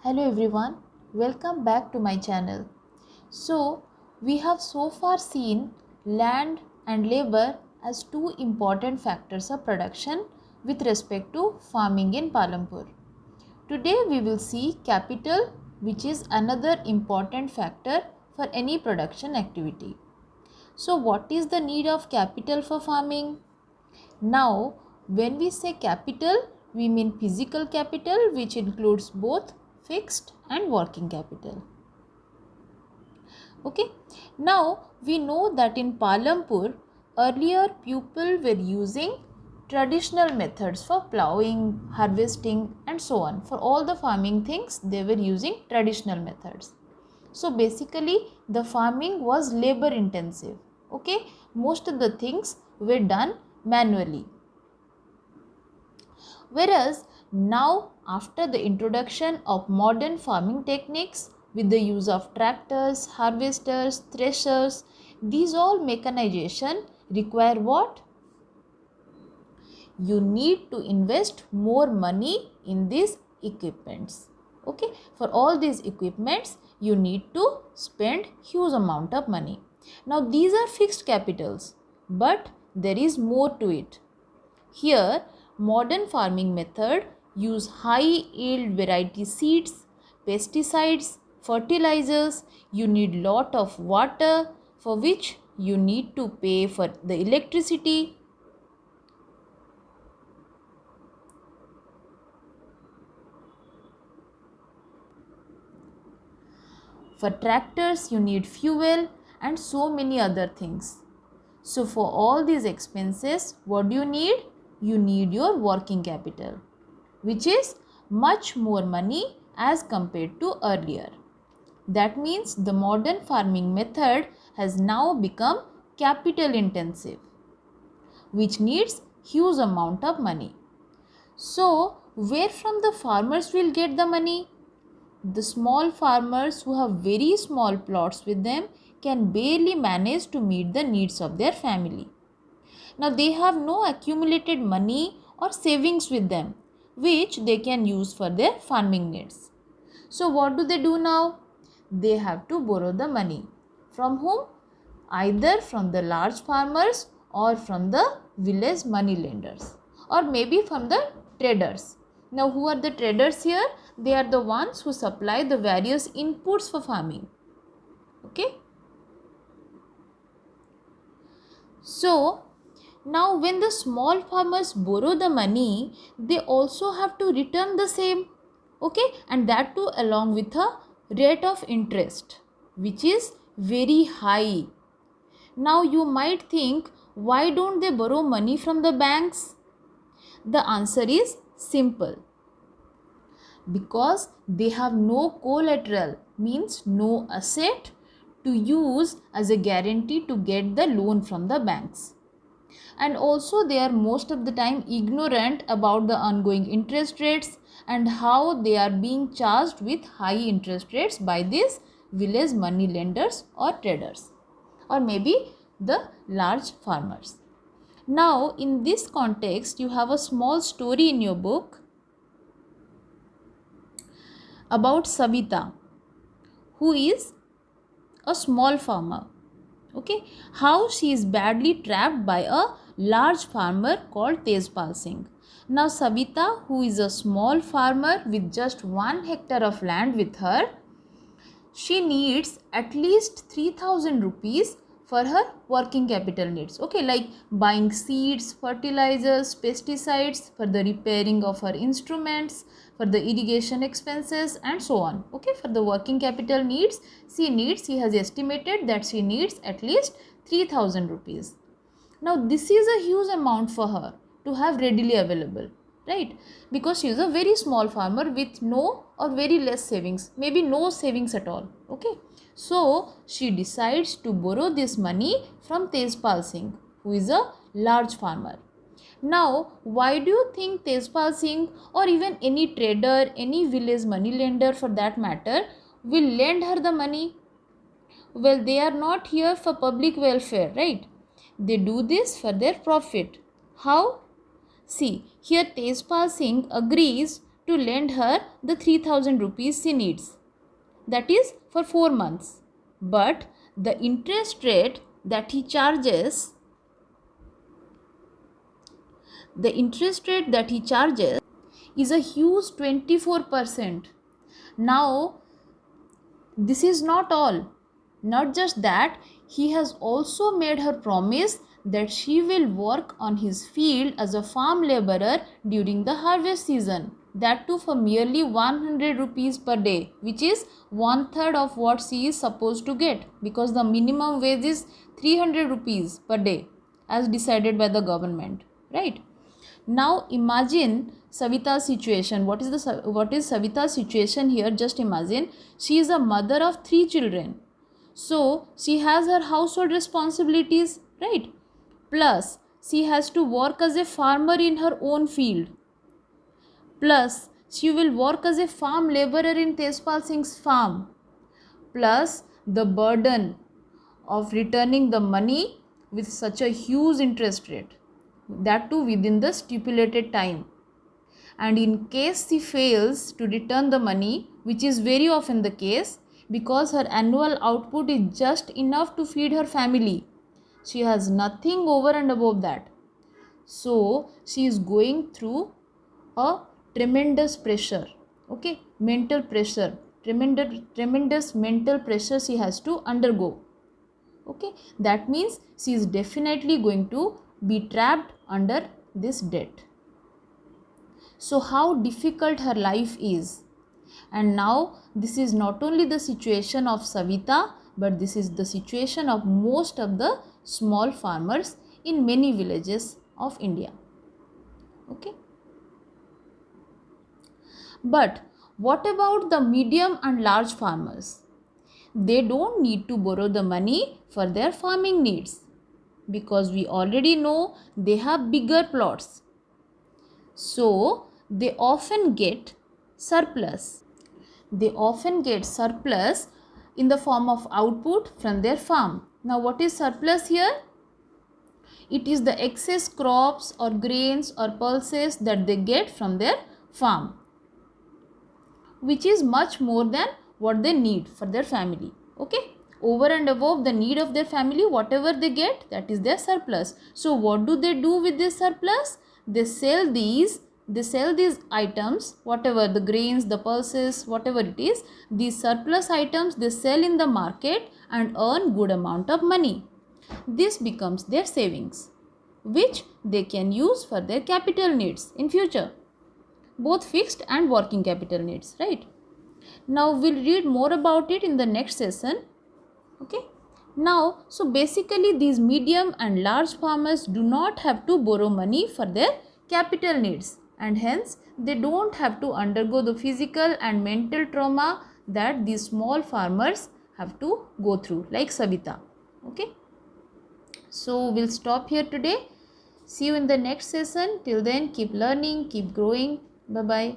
Hello everyone, welcome back to my channel. We have so far seen land and labor as two important factors of production with respect to farming in Palampur. Today we will see capital, which is another important factor for any production activity. So what is the need of capital for farming? Now, when we say capital, we mean physical capital, which includes both fixed and working capital. Okay. Now, we know that in Palampur, earlier people were using traditional methods for plowing, harvesting and so on. For all the farming things, they were using traditional methods. So basically, the farming was labor intensive. Okay. Most of the things were done manually. Whereas now, after the introduction of modern farming techniques with the use of tractors, harvesters, threshers, these all mechanization require what? You need to invest more money in these equipments. Okay, for all these equipments, you need to spend huge amount of money. Now these are fixed capitals, but there is more to it. Here, modern farming method use high yield variety seeds, pesticides, fertilizers. You need lot of water for which you need to pay for the electricity. For tractors, you need fuel and so many other things. So for all these expenses, what do you need? You need your working capital, which is much more money as compared to earlier. That means the modern farming method has now become capital intensive, which needs huge amount of money. So where from the farmers will get the money? The small farmers who have very small plots with them can barely manage to meet the needs of their family. Now they have no accumulated money or savings with them, which they can use for their farming needs. So what do they do now? They have to borrow the money. From whom? Either from the large farmers or from the village money lenders, or maybe from the traders. Now who are the traders here? They are the ones who supply the various inputs for farming. Okay. So now when the small farmers borrow the money, they also have to return the same. Okay, and that too along with a rate of interest which is very high. Now you might think, why don't they borrow money from the banks? The answer is simple. Because they have no collateral, means no asset to use as a guarantee to get the loan from the banks. And also they are most of the time ignorant about the ongoing interest rates and how they are being charged with high interest rates by these village money lenders or traders, or maybe the large farmers. Now in this context, you have a small story in your book about Savita, who is a small farmer. Okay, how she is badly trapped by a large farmer called Tejpal Singh. Now Savita, who is a small farmer with just 1 hectare of land with her, she needs at least 3000 rupees for her working capital needs. Okay, like buying seeds, fertilizers, pesticides, for the repairing of her instruments, for the irrigation expenses and so on. Okay, for the working capital needs, she has estimated that she needs at least 3000 rupees. Now this is a huge amount for her to have readily available, right? Because she is a very small farmer with no or very less savings, maybe no savings at all. Okay, so she decides to borrow this money from Tejpal Singh, who is a large farmer. Now, why do you think Tejpal Singh or even any trader, any village money lender for that matter, will lend her the money? Well, they are not here for public welfare, right? They do this for their profit. How? See, here Tejpal Singh agrees to lend her the 3000 rupees she needs. That is for 4 months. But the interest rate that he charges, is a huge 24%. Now, this is not all. Not just that, he has also made her promise that she will work on his field as a farm laborer during the harvest season. That too for merely 100 rupees per day, which is 1/3 of what she is supposed to get, because the minimum wage is 300 rupees per day as decided by the government, right? Now imagine Savita's situation. What is Savita's situation here? Just imagine, she is a mother of 3 children. So she has her household responsibilities, right? Plus she has to work as a farmer in her own field. Plus she will work as a farm laborer in Tezpal Singh's farm. Plus the burden of returning the money with such a huge interest rate, that too within the stipulated time. And in case she fails to return the money, which is very often the case, because her annual output is just enough to feed her family, she has nothing over and above that. So she is going through a tremendous pressure, okay, mental pressure, tremendous mental pressure she has to undergo. Okay, that means she is definitely going to be trapped under this debt. So how difficult her life is. And now this is not only the situation of Savita, but this is the situation of most of the small farmers in many villages of India. Okay. But what about the medium and large farmers? They don't need to borrow the money for their farming needs, because we already know they have bigger plots. So they often get surplus. They often get surplus in the form of output from their farm. Now what is surplus here? It is the excess crops or grains or pulses that they get from their farm, which is much more than what they need for their family. Okay, over and above the need of their family, whatever they get, that is their surplus. So what do they do with this surplus? They sell these items, whatever the grains, the pulses, whatever it is, these surplus items they sell in the market and earn good amount of money. This becomes their savings, which they can use for their capital needs in future, both fixed and working capital needs, right? Now we'll read more about it in the next session. Okay. Now, so basically these medium and large farmers do not have to borrow money for their capital needs, and hence they don't have to undergo the physical and mental trauma that these small farmers have to go through, like Savita. Okay. So we'll stop here today. See you in the next session. Till then, keep learning, keep growing. Bye bye.